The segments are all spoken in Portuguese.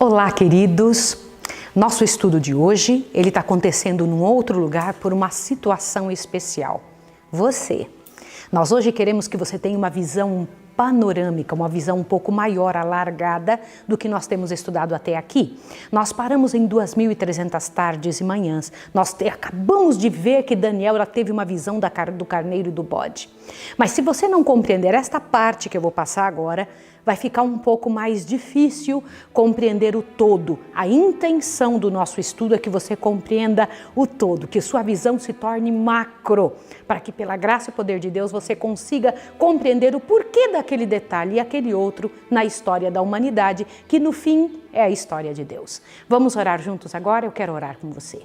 Olá, queridos! Nosso estudo de hoje, ele está acontecendo num outro lugar por uma situação especial. Você. Nós hoje queremos que você tenha uma visão panorâmica, uma visão um pouco maior, alargada do que nós temos estudado até aqui. Nós paramos em 2.300 tardes e manhãs. Nós acabamos de ver que Daniel teve uma visão do carneiro e do bode. Mas se você não compreender esta parte que eu vou passar agora, vai ficar um pouco mais difícil compreender o todo. A intenção do nosso estudo é que você compreenda o todo, que sua visão se torne macro, para que pela graça e poder de Deus você consiga compreender o porquê daquele detalhe e aquele outro na história da humanidade, que no fim é a história de Deus. Vamos orar juntos agora? Eu quero orar com você.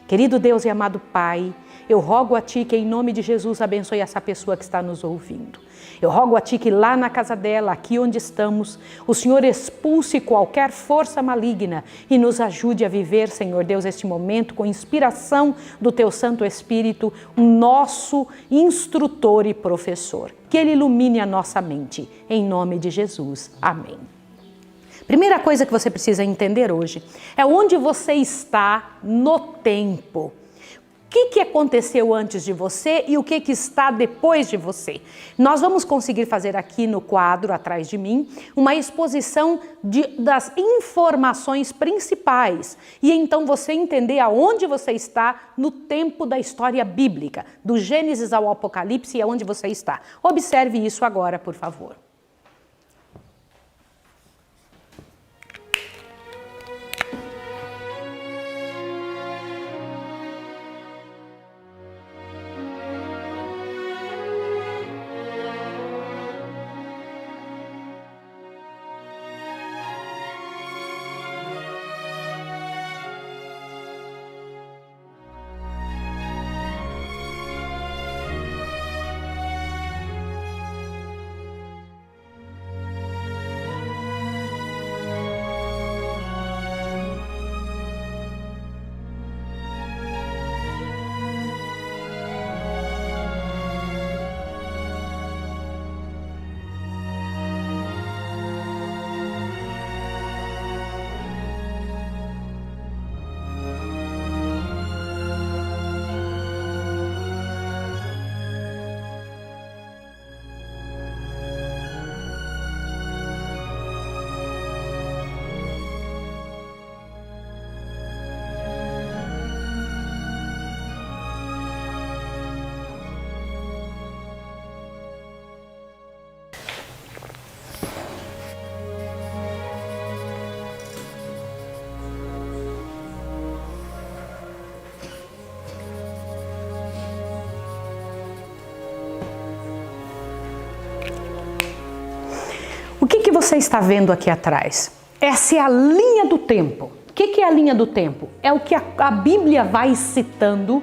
Querido Deus e amado Pai, eu rogo a Ti que em nome de Jesus abençoe essa pessoa que está nos ouvindo. Eu rogo a Ti que lá na casa dela, aqui onde estamos, o Senhor expulse qualquer força maligna e nos ajude a viver, Senhor Deus, este momento com inspiração do Teu Santo Espírito, o nosso instrutor e professor. Que Ele ilumine a nossa mente, em nome de Jesus. Amém. Primeira coisa que você precisa entender hoje é onde você está no tempo. O que aconteceu antes de você e o que está depois de você? Nós vamos conseguir fazer aqui no quadro, atrás de mim, uma exposição das informações principais. E então você entender aonde você está no tempo da história bíblica, do Gênesis ao Apocalipse e aonde você está. Observe isso agora, por favor. O que você está vendo aqui atrás? Essa é a linha do tempo. O que é a linha do tempo? É o que a Bíblia vai citando,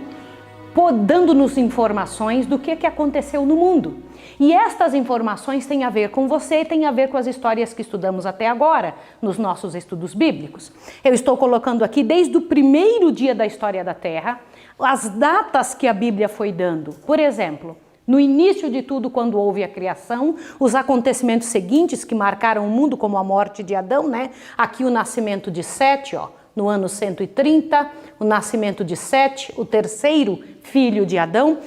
dando-nos informações do que aconteceu no mundo. E estas informações têm a ver com você e têm a ver com as histórias que estudamos até agora, nos nossos estudos bíblicos. Eu estou colocando aqui desde o primeiro dia da história da Terra, as datas que a Bíblia foi dando. Por exemplo, no início de tudo, quando houve a criação, os acontecimentos seguintes que marcaram o mundo, como a morte de Adão, né? Aqui o nascimento de Sete, no ano 130, o nascimento de Sete, o terceiro filho de Adão,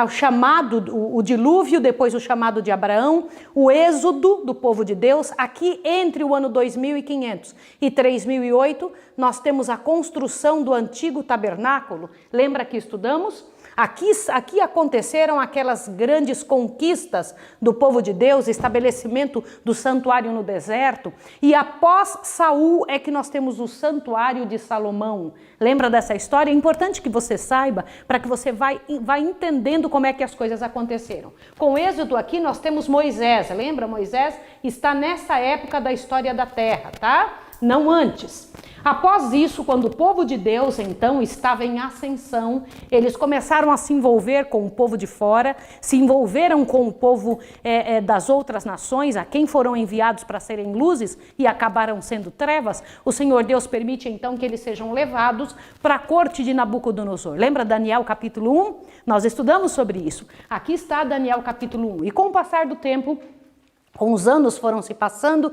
o chamado, o dilúvio, depois o chamado de Abraão, o êxodo do povo de Deus. Aqui entre o ano 2500 e 3008, nós temos a construção do antigo tabernáculo. Lembra que estudamos? Aqui aconteceram aquelas grandes conquistas do povo de Deus, estabelecimento do santuário no deserto, e após Saul é que nós temos o santuário de Salomão. Lembra dessa história? É importante que você saiba, para que você vai entendendo como é que as coisas aconteceram. Com o Êxodo aqui nós temos Moisés, lembra? Moisés está nessa época da história da terra, tá? Não antes. Após isso, quando o povo de Deus, então, estava em ascensão, eles começaram a se envolver com o povo de fora, se envolveram com o povo das outras nações, a quem foram enviados para serem luzes e acabaram sendo trevas. O Senhor Deus permite, então, que eles sejam levados para a corte de Nabucodonosor. Lembra Daniel capítulo 1? Nós estudamos sobre isso. Aqui está Daniel capítulo 1. E com o passar do tempo, Com os anos foram se passando,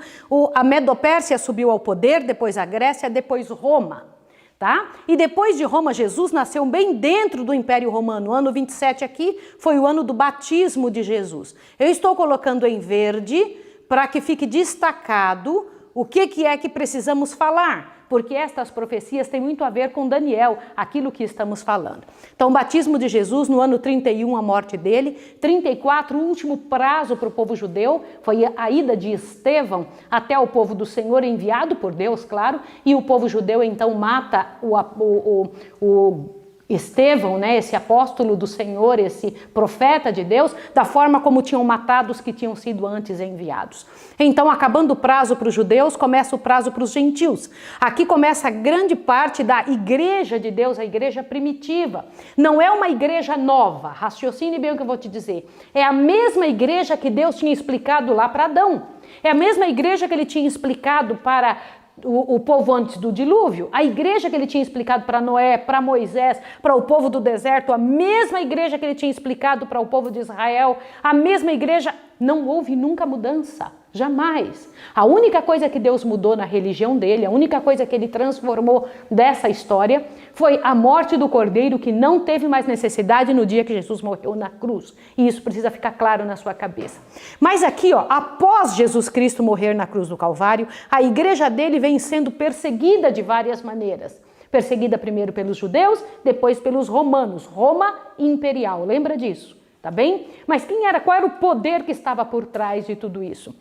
a Medo-Pérsia subiu ao poder, depois a Grécia, depois Roma. Tá? E depois de Roma, Jesus nasceu bem dentro do Império Romano. O ano 27 aqui foi o ano do batismo de Jesus. Eu estou colocando em verde para que fique destacado o que é que precisamos falar, porque estas profecias têm muito a ver com Daniel, aquilo que estamos falando. Então, o batismo de Jesus no ano 31, a morte dele, 34, o último prazo para o povo judeu, foi a ida de Estevão até o povo do Senhor, enviado por Deus, claro, e o povo judeu então mata o Estevão, né, esse apóstolo do Senhor, esse profeta de Deus, da forma como tinham matado os que tinham sido antes enviados. Então, acabando o prazo para os judeus, começa o prazo para os gentios. Aqui começa a grande parte da igreja de Deus, a igreja primitiva. Não é uma igreja nova, raciocine bem o que eu vou te dizer. É a mesma igreja que Deus tinha explicado lá para Adão. É a mesma igreja que ele tinha explicado para o povo antes do dilúvio, a igreja que ele tinha explicado para Noé, para Moisés, para o povo do deserto, a mesma igreja que ele tinha explicado para o povo de Israel, a mesma igreja, não houve nunca mudança, jamais. A única coisa que Deus mudou na religião dele, a única coisa que ele transformou dessa história foi a morte do Cordeiro, que não teve mais necessidade no dia que Jesus morreu na cruz. E isso precisa ficar claro na sua cabeça. Mas aqui, ó, após Jesus Cristo morrer na cruz do Calvário, a igreja dele vem sendo perseguida de várias maneiras. Perseguida primeiro pelos judeus, depois pelos romanos. Roma imperial, lembra disso? Tá bem? Mas qual era o poder que estava por trás de tudo isso?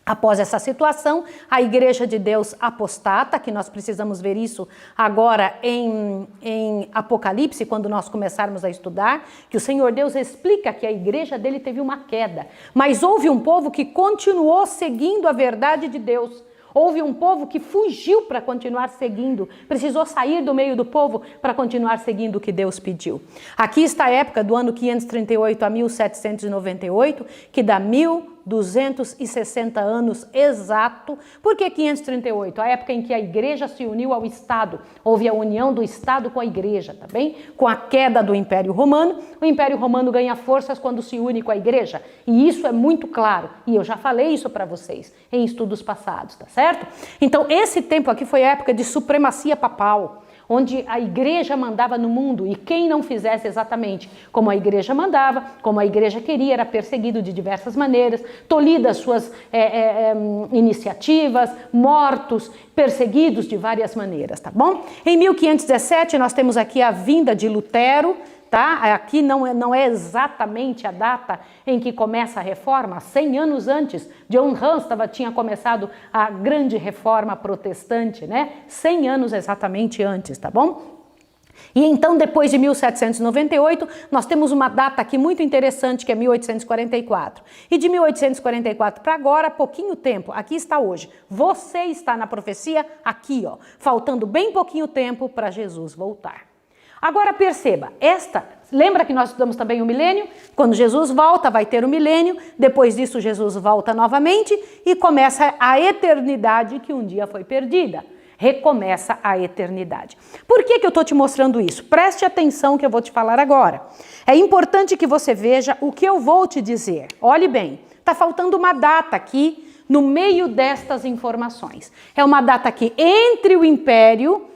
Após essa situação, a igreja de Deus apostata, que nós precisamos ver isso agora em Apocalipse, quando nós começarmos a estudar, que o Senhor Deus explica que a igreja dele teve uma queda, mas houve um povo que continuou seguindo a verdade de Deus. Houve um povo que fugiu para continuar seguindo, precisou sair do meio do povo para continuar seguindo o que Deus pediu. Aqui está a época do ano 538 a 1798, que dá 1260 anos exato. Por que 538? A época em que a igreja se uniu ao Estado. Houve a união do Estado com a igreja, tá bem? Com a queda do Império Romano, o Império Romano ganha forças quando se une com a igreja. E isso é muito claro. E eu já falei isso para vocês em estudos passados, tá certo? Então, esse tempo aqui foi a época de supremacia papal, onde a igreja mandava no mundo e quem não fizesse exatamente como a igreja mandava, como a igreja queria, era perseguido de diversas maneiras, tolhidas suas iniciativas, mortos, perseguidos de várias maneiras, tá bom? Em 1517 nós temos aqui a vinda de Lutero, tá? Aqui não é exatamente a data em que começa a reforma, 100 anos antes, John Hus tinha começado a grande reforma protestante, né? 100 anos exatamente antes, tá bom? E então, depois de 1798, nós temos uma data aqui muito interessante, que é 1844. E de 1844 para agora, pouquinho tempo, aqui está hoje. Você está na profecia aqui, ó, faltando bem pouquinho tempo para Jesus voltar. Agora perceba, lembra que nós estudamos também o milênio? Quando Jesus volta, vai ter o milênio, depois disso Jesus volta novamente e começa a eternidade que um dia foi perdida. Recomeça a eternidade. Por que eu estou te mostrando isso? Preste atenção que eu vou te falar agora. É importante que você veja o que eu vou te dizer. Olhe bem, está faltando uma data aqui no meio destas informações. É uma data aqui entre o Império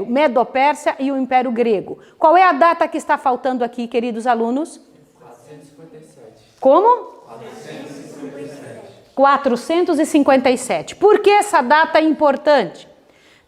Medo-Pérsia e o Império Grego. Qual é a data que está faltando aqui, queridos alunos? 457. Como? 457. 457. Por que essa data é importante?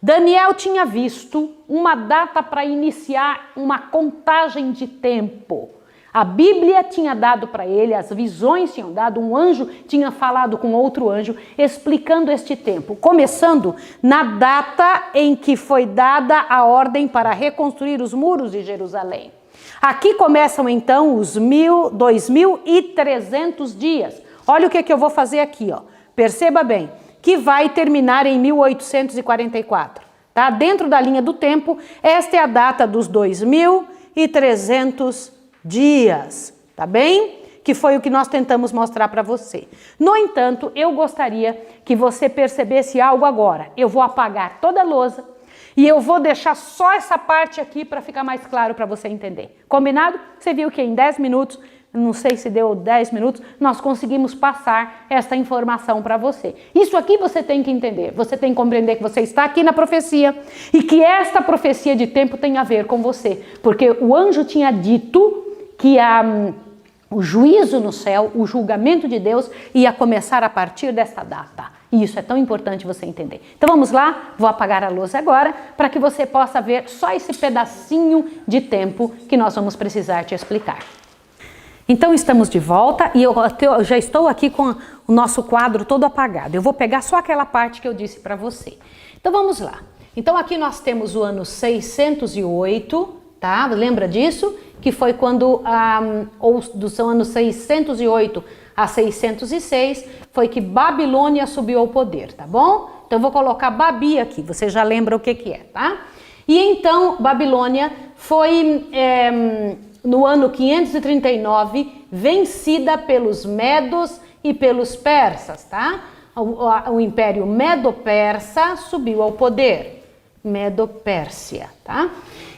Daniel tinha visto uma data para iniciar uma contagem de tempo. A Bíblia tinha dado para ele, as visões tinham dado, um anjo tinha falado com outro anjo, explicando este tempo, começando na data em que foi dada a ordem para reconstruir os muros de Jerusalém. Aqui começam então os 2.300 dias. Olha o que eu vou fazer aqui, ó. Perceba bem, que vai terminar em 1844. Tá? Dentro da linha do tempo, esta é a data dos 2.300 dias, tá bem? Que foi o que nós tentamos mostrar para você. No entanto, eu gostaria que você percebesse algo agora. Eu vou apagar toda a lousa e eu vou deixar só essa parte aqui para ficar mais claro para você entender. Combinado? Você viu que em 10 minutos não sei se deu 10 minutos, nós conseguimos passar esta informação para você. Isso aqui você tem que entender, você tem que compreender que você está aqui na profecia e que esta profecia de tempo tem a ver com você, porque o anjo tinha dito que o juízo no céu, o julgamento de Deus ia começar a partir dessa data. E isso é tão importante você entender. Então vamos lá, vou apagar a luz agora para que você possa ver só esse pedacinho de tempo que nós vamos precisar te explicar. Então estamos de volta e eu já estou aqui com o nosso quadro todo apagado. Eu vou pegar só aquela parte que eu disse para você. Então vamos lá. Então aqui nós temos o ano 608, tá? Lembra disso? Que foi quando, ou dos anos 608 a 606, foi que Babilônia subiu ao poder, tá bom? Então eu vou colocar Babi aqui, você já lembra o que é, tá? E então Babilônia foi, no ano 539, vencida pelos medos e pelos persas, tá? O Império Medo-Persa subiu ao poder. Medo-Pérsia, tá?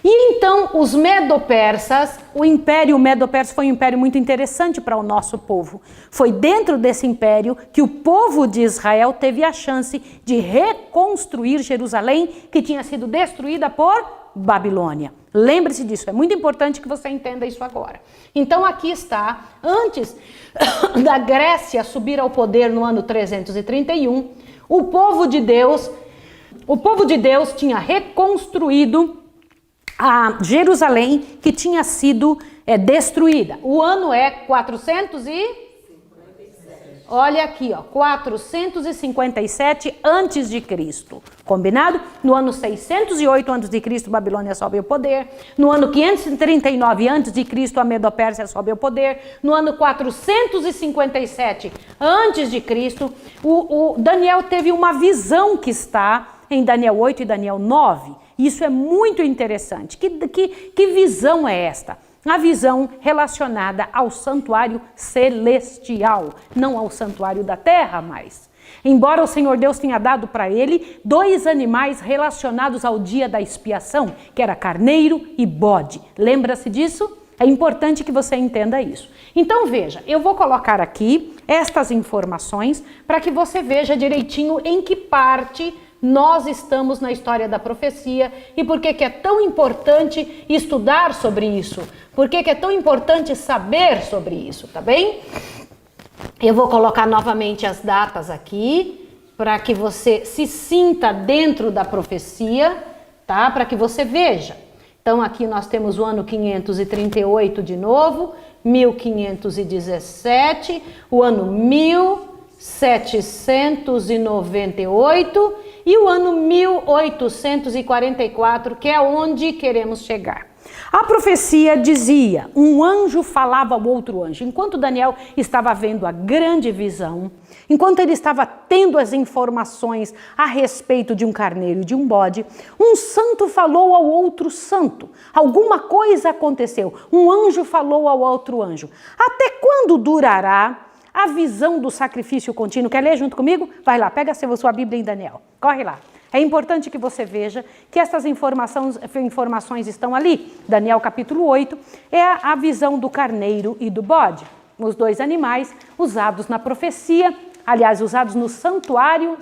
E então os Medo-Persas, o Império Medo-Persa foi um império muito interessante para o nosso povo. Foi dentro desse império que o povo de Israel teve a chance de reconstruir Jerusalém, que tinha sido destruída por Babilônia. Lembre-se disso, é muito importante que você entenda isso agora. Então aqui está, antes da Grécia subir ao poder no ano 331, o povo de Deus tinha reconstruído a Jerusalém, que tinha sido destruída. O ano é 457 antes de Cristo. Combinado? No ano 608 antes de Cristo, Babilônia sobe ao poder. No ano 539 antes de Cristo, a Medo-Pérsia sobe ao poder. No ano 457 antes de Cristo, o Daniel teve uma visão que está em Daniel 8 e Daniel 9. Isso é muito interessante. Que visão é esta? A visão relacionada ao santuário celestial, não ao santuário da terra mais. Embora o Senhor Deus tenha dado para ele 2 animais relacionados ao dia da expiação, que era carneiro e bode. Lembra-se disso? É importante que você entenda isso. Então veja, eu vou colocar aqui estas informações para que você veja direitinho em que parte nós estamos na história da profecia e por que é tão importante estudar sobre isso, por que é tão importante saber sobre isso, tá bem? Eu vou colocar novamente as datas aqui para que você se sinta dentro da profecia, tá? Para que você veja. Então aqui nós temos o ano 538 de novo, 1517, o ano 1798 e o ano 1844, que é onde queremos chegar. A profecia dizia, um anjo falava ao outro anjo. Enquanto Daniel estava vendo a grande visão, enquanto ele estava tendo as informações a respeito de um carneiro e de um bode, um santo falou ao outro santo. Alguma coisa aconteceu. Um anjo falou ao outro anjo. Até quando durará a visão do sacrifício contínuo? Quer ler junto comigo? Vai lá, pega a sua Bíblia em Daniel. Corre lá. É importante que você veja que essas informações estão ali. Daniel capítulo 8 é a visão do carneiro e do bode. Os 2 animais usados na profecia, aliás, usados no santuário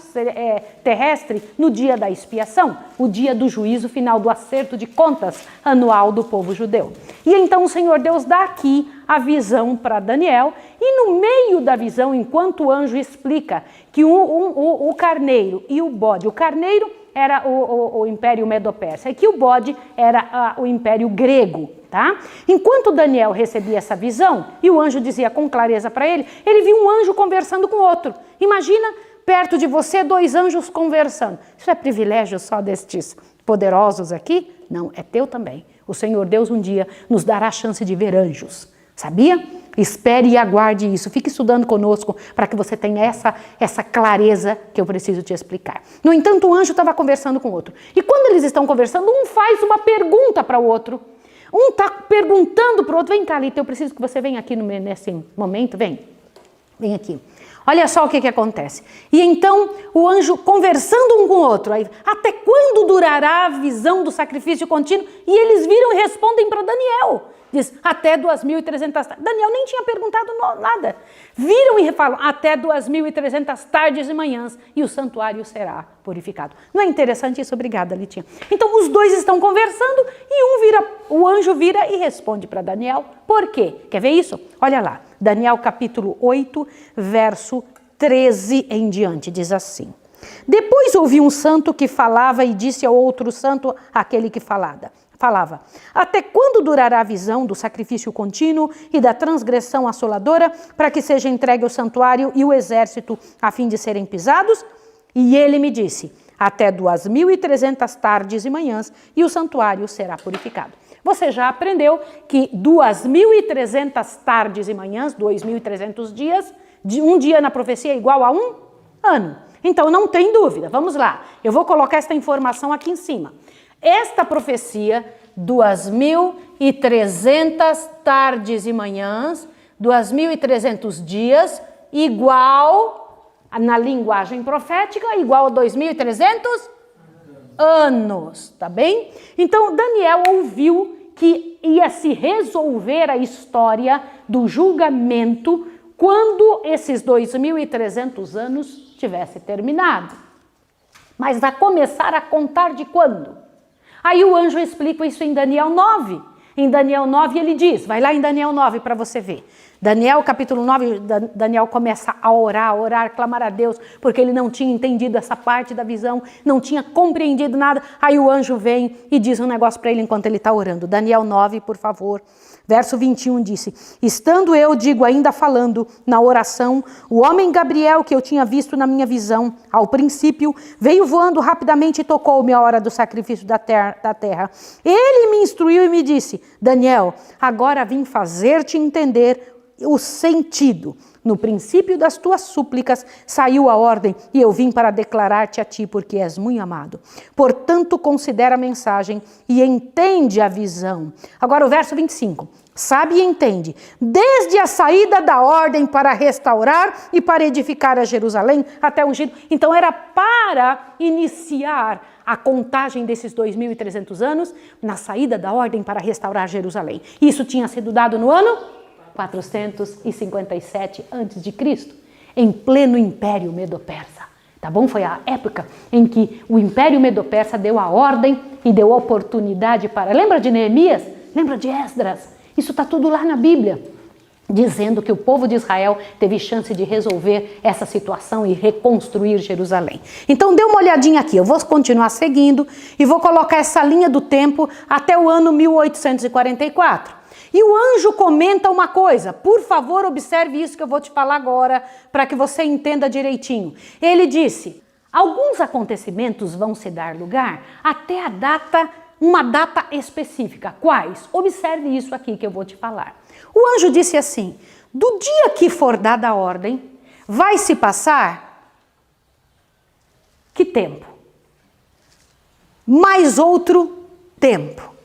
terrestre no dia da expiação, o dia do juízo final, do acerto de contas anual do povo judeu. E então o Senhor Deus dá aqui a visão para Daniel e no meio da visão, enquanto o anjo explica que o carneiro e o bode, o carneiro era o Império Medo-Persa e que o bode era o Império Grego, tá? Enquanto Daniel recebia essa visão e o anjo dizia com clareza para ele, ele viu um anjo conversando com outro. Imagina perto de você 2 anjos conversando. Isso é privilégio só destes poderosos aqui? Não, é teu também. O Senhor Deus um dia nos dará a chance de ver anjos. Sabia? Espere e aguarde isso. Fique estudando conosco para que você tenha essa clareza que eu preciso te explicar. No entanto, o anjo estava conversando com o outro. E quando eles estão conversando, um faz uma pergunta para o outro. Um está perguntando para o outro. Vem cá, Lita, eu preciso que você venha aqui nesse momento. Vem aqui. Olha só o que acontece. E então, o anjo conversando um com o outro. Aí, até quando durará a visão do sacrifício contínuo? E eles viram e respondem para Daniel. Diz, até 2.300 tardes. Daniel nem tinha perguntado nada. Viram e falam, até 2.300 tardes e manhãs, e o santuário será purificado. Não é interessante isso? Obrigada, Litinha. Então, os dois estão conversando e o anjo vira e responde para Daniel. Por quê? Quer ver isso? Olha lá. Daniel capítulo 8, verso 13 em diante, diz assim. Depois ouvi um santo que falava e disse ao outro santo, aquele que falava, até quando durará a visão do sacrifício contínuo e da transgressão assoladora para que seja entregue o santuário e o exército a fim de serem pisados? E ele me disse, até 2.300 tardes e manhãs e o santuário será purificado. Você já aprendeu que 2.300 tardes e manhãs, 2.300 dias, um dia na profecia é igual a um ano. Então não tem dúvida, vamos lá. Eu vou colocar essa informação aqui em cima. Esta profecia, 2.300 tardes e manhãs, 2.300 dias, igual, na linguagem profética, igual a 2.300 anos, tá bem? Então Daniel ouviu que ia se resolver a história do julgamento quando esses 2.300 anos tivesse terminado. Mas vai começar a contar de quando? Aí o anjo explica isso em Daniel 9. Em Daniel 9 ele diz, vai lá em Daniel 9 para você ver. Daniel capítulo 9, Daniel começa a orar, clamar a Deus, porque ele não tinha entendido essa parte da visão, não tinha compreendido nada. Aí o anjo vem e diz um negócio para ele enquanto ele está orando. Daniel 9, por favor. Verso 21 disse, estando eu, digo, ainda falando na oração, o homem Gabriel, que eu tinha visto na minha visão, ao princípio, veio voando rapidamente e tocou-me a hora do sacrifício da terra. Ele me instruiu e me disse, Daniel, agora vim fazer-te entender o sentido. No princípio das tuas súplicas saiu a ordem e eu vim para declarar-te a ti, porque és muito amado. Portanto, considera a mensagem e entende a visão. Agora o verso 25. Sabe e entende, desde a saída da ordem para restaurar e para edificar a Jerusalém até o ungido. Então era para iniciar a contagem desses 2.300 anos na saída da ordem para restaurar Jerusalém. Isso tinha sido dado no ano 457 a.C., em pleno Império Medo-Persa. Tá bom? Foi a época em que o Império Medo-Persa deu a ordem e deu oportunidade para... Lembra de Neemias? Lembra de Esdras? Isso está tudo lá na Bíblia, dizendo que o povo de Israel teve chance de resolver essa situação e reconstruir Jerusalém. Então dê uma olhadinha aqui, eu vou continuar seguindo e vou colocar essa linha do tempo até o ano 1844. E o anjo comenta uma coisa, por favor observe isso que eu vou te falar agora, para que você entenda direitinho. Ele disse, alguns acontecimentos vão se dar lugar até a data, uma data específica. Quais? Observe isso aqui que eu vou te falar. O anjo disse assim, do dia que for dada a ordem, vai se passar que tempo? Mais outro tempo.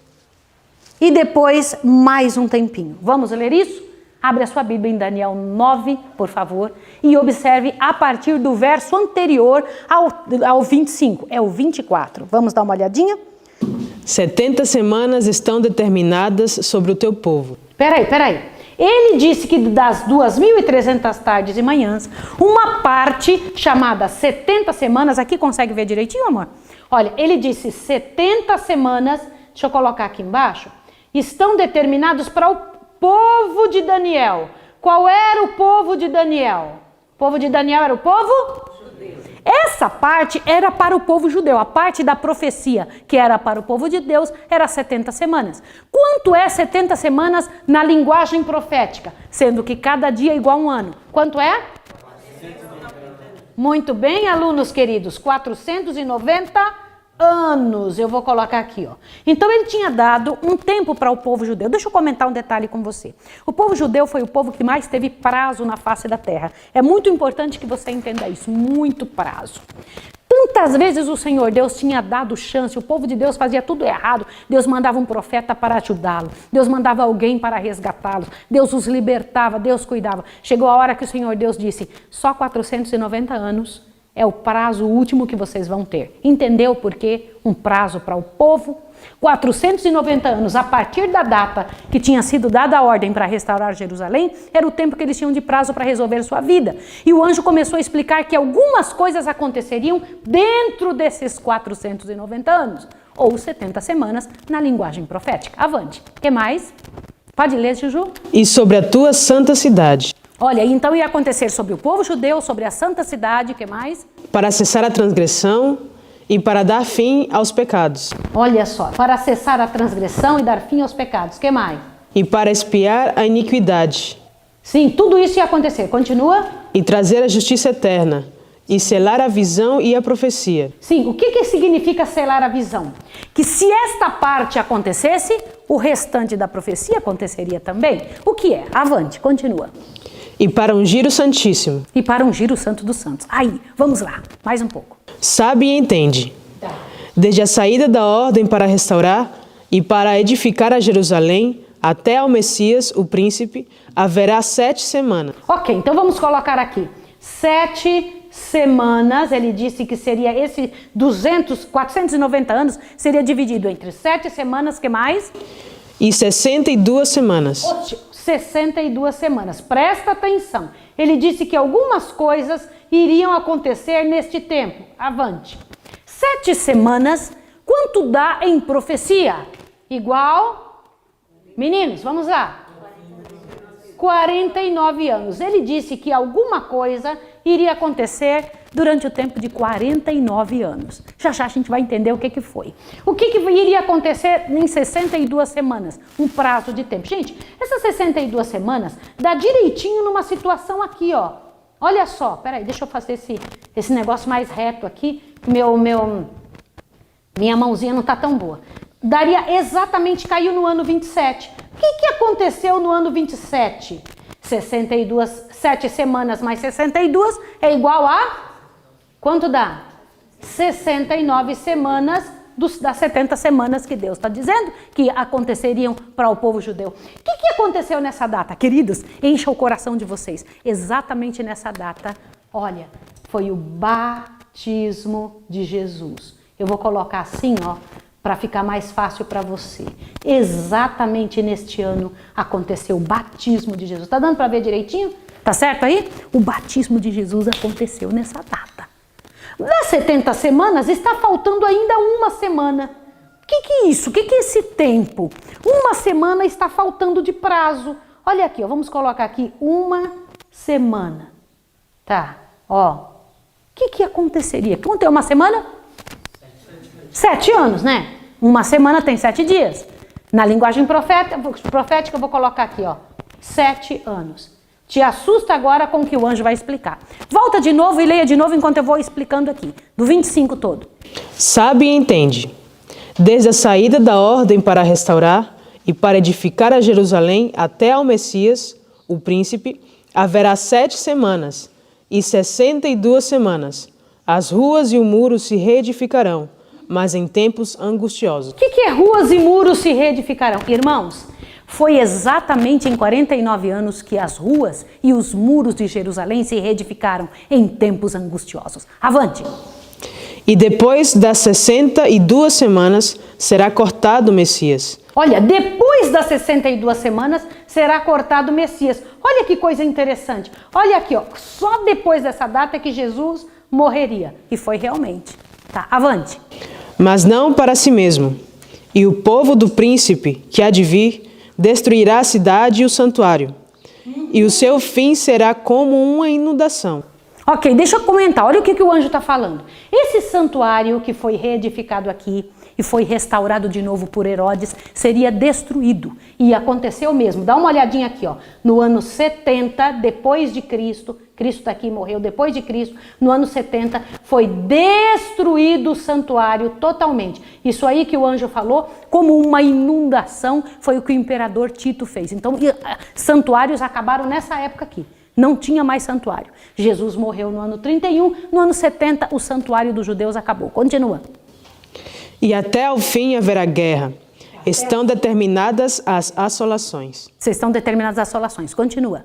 E depois, mais um tempinho. Vamos ler isso? Abre a sua Bíblia em Daniel 9, por favor, e observe a partir do verso anterior ao 25, é o 24. Vamos dar uma olhadinha? 70 semanas estão determinadas sobre o teu povo. Peraí. Ele disse que das 2.300 tardes e manhãs, uma parte chamada 70 semanas, aqui consegue ver direitinho, amor? Olha, ele disse 70 semanas, deixa eu colocar aqui embaixo, estão determinados para o povo de Daniel. Qual era o povo de Daniel? O povo de Daniel era o povo? Judeu. Essa parte era para o povo judeu. A parte da profecia que era para o povo de Deus era 70 semanas. Quanto é 70 semanas na linguagem profética? Sendo que cada dia é igual a um ano. Quanto é? 490. Muito bem, alunos queridos. 490 anos, eu vou colocar aqui, ó. Então ele tinha dado um tempo para o povo judeu. Deixa eu comentar um detalhe com você. O povo judeu foi o povo que mais teve prazo na face da terra. É muito importante que você entenda isso, muito prazo. Tantas vezes o Senhor Deus tinha dado chance, o povo de Deus fazia tudo errado, Deus mandava um profeta para ajudá-lo, Deus mandava alguém para resgatá-los, Deus os libertava, Deus cuidava. Chegou a hora que o Senhor Deus disse, só 490 anos É o prazo último que vocês vão ter. Entendeu por quê? Um prazo para o povo. 490 anos a partir da data que tinha sido dada a ordem para restaurar Jerusalém, era o tempo que eles tinham de prazo para resolver sua vida. E o anjo começou a explicar que algumas coisas aconteceriam dentro desses 490 anos, ou 70 semanas na linguagem profética. Avante. O que mais? Pode ler, Juju? E sobre a tua santa cidade, Olha, então ia acontecer sobre o povo judeu, sobre a santa cidade, o que mais? para cessar a transgressão e para dar fim aos pecados, Olha só, para cessar a transgressão e dar fim aos pecados, o que mais? e para expiar a iniquidade, Sim, tudo isso ia acontecer. Continua? e trazer a justiça eterna, e selar a visão e a profecia. Sim, o que significa selar a visão? Que se esta parte acontecesse, o restante da profecia aconteceria também. O que é? Avante, continua. E para ungir o Santíssimo. E para ungir o Santo dos Santos. Aí, vamos lá, mais um pouco. Sabe e entende. Desde a saída da ordem para restaurar e para edificar a Jerusalém, até ao Messias, o príncipe, haverá 7 semanas. Ok, então vamos colocar aqui. 7 semanas, ele disse que seria esse 490 anos, seria dividido entre 7 semanas, que mais? E 62 semanas. 62 semanas. Presta atenção. Ele disse que algumas coisas iriam acontecer neste tempo. Avante. 7 semanas, quanto dá em profecia? Igual? Meninos, vamos lá. 49 anos. Ele disse que alguma coisa iria acontecer durante o tempo de 49 anos. Já já a gente vai entender o que foi. O que iria acontecer em 62 semanas? Um prazo de tempo. Gente, essas 62 semanas dá direitinho numa situação aqui, ó. Olha só, peraí, deixa eu fazer esse negócio mais reto aqui. Minha mãozinha não tá tão boa. Daria exatamente, caiu no ano 27. O que aconteceu no ano 27? 7 semanas mais 62 é igual a... Quanto dá? 69 semanas das 70 semanas que Deus está dizendo que aconteceriam para o povo judeu. O que aconteceu nessa data? Queridos, encha o coração de vocês. Exatamente nessa data, olha, foi o batismo de Jesus. Eu vou colocar assim, ó, para ficar mais fácil para você. Exatamente neste ano aconteceu o batismo de Jesus. Tá dando para ver direitinho? Tá certo aí? O batismo de Jesus aconteceu nessa data. Das 70 semanas, está faltando ainda uma semana. O que é isso? O que é esse tempo? Uma semana está faltando de prazo. Olha aqui, ó, vamos colocar aqui uma semana. Tá, ó. O que aconteceria? Quanto é uma semana? 7 anos, né? Uma semana tem 7 dias. Na linguagem profética, eu vou colocar aqui, ó. 7 anos. Te assusta agora com o que o anjo vai explicar. Volta de novo e leia de novo enquanto eu vou explicando aqui. Do 25 todo. Sabe e entende. Desde a saída da ordem para restaurar e para edificar a Jerusalém até ao Messias, o príncipe, haverá 7 semanas e 62 semanas. As ruas e o muro se reedificarão, mas em tempos angustiosos. O que é ruas e muros se reedificarão? Irmãos, foi exatamente em 49 anos que as ruas e os muros de Jerusalém se reedificaram em tempos angustiosos. Avante! E depois das 62 semanas será cortado o Messias. Olha, depois das 62 semanas será cortado o Messias. Olha que coisa interessante. Olha aqui, ó, só depois dessa data é que Jesus morreria. E foi realmente. Tá, avante. Mas não para si mesmo. E o povo do príncipe que há de vir destruirá a cidade e o santuário. E o seu fim será como uma inundação. Ok, deixa eu comentar. Olha o que o anjo está falando. Esse santuário que foi reedificado aqui e foi restaurado de novo por Herodes seria destruído. E aconteceu mesmo. Dá uma olhadinha aqui, ó. No ano 70 depois de Cristo, Cristo aqui morreu depois de Cristo, no ano 70 foi destruído o santuário totalmente. Isso aí que o anjo falou, como uma inundação, foi o que o imperador Tito fez. Então, santuários acabaram nessa época aqui. Não tinha mais santuário. Jesus morreu no ano 31, no ano 70 o santuário dos judeus acabou. Continua. E até ao fim haverá guerra, estão determinadas as assolações. Vocês estão determinadas as assolações. Continua.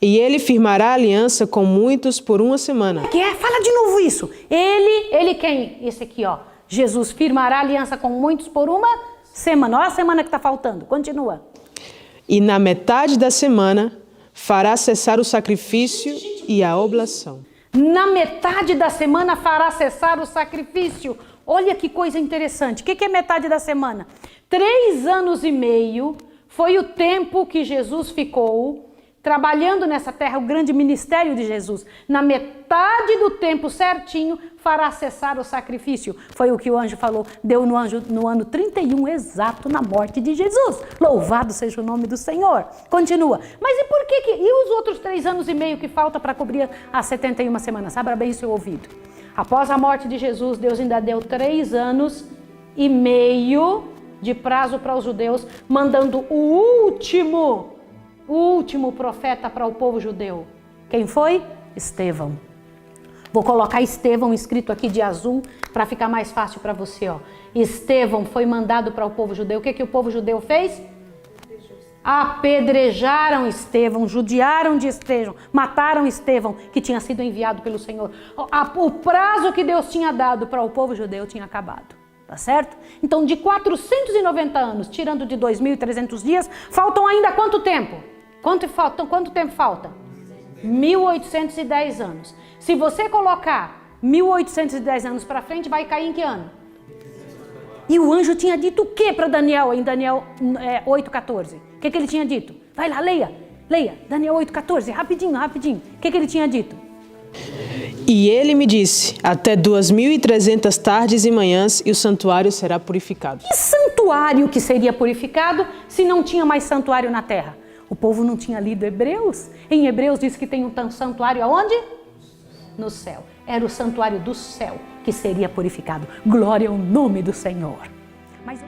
E ele firmará aliança com muitos por 1 semana. Que é? Fala de novo isso. Ele quem? Esse aqui, ó. Jesus firmará aliança com muitos por 1 semana. Olha a semana que está faltando. Continua. E na metade da semana fará cessar o sacrifício e a oblação. Na metade da semana fará cessar o sacrifício. Olha que coisa interessante. O que é metade da semana? 3 anos e meio foi o tempo que Jesus ficou trabalhando nessa terra, o grande ministério de Jesus. Na metade do tempo certinho, fará cessar o sacrifício. Foi o que o anjo falou, deu no ano 31 exato, na morte de Jesus. Louvado seja o nome do Senhor. Continua. Mas e por que e os outros 3 anos e meio que falta para cobrir as 71 semanas? Abra bem o seu ouvido. Após a morte de Jesus, Deus ainda deu 3 anos e meio de prazo para os judeus, mandando o último profeta para o povo judeu. Quem foi? Estevão. Vou colocar Estevão escrito aqui de azul para ficar mais fácil para você. Ó. Estevão foi mandado para o povo judeu. O que o povo judeu fez? Apedrejaram Estevão, judiaram de Estevão, mataram Estevão, que tinha sido enviado pelo Senhor. O prazo que Deus tinha dado para o povo judeu tinha acabado. Tá certo? Então, de 490 anos, tirando de 2.300 dias, faltam ainda quanto tempo? Quanto tempo falta? 1.810 anos. Se você colocar 1.810 anos para frente, vai cair em que ano? E o anjo tinha dito o que para Daniel, em Daniel 8,14? O que ele tinha dito? Vai lá, leia, Daniel 8,14, rapidinho. O que ele tinha dito? E ele me disse, até 2.300 tardes e manhãs, e o santuário será purificado. Que santuário que seria purificado se não tinha mais santuário na terra? O povo não tinha lido Hebreus? Em Hebreus diz que tem um santuário aonde? No céu. Era o santuário do céu que seria purificado. Glória ao nome do Senhor. Mas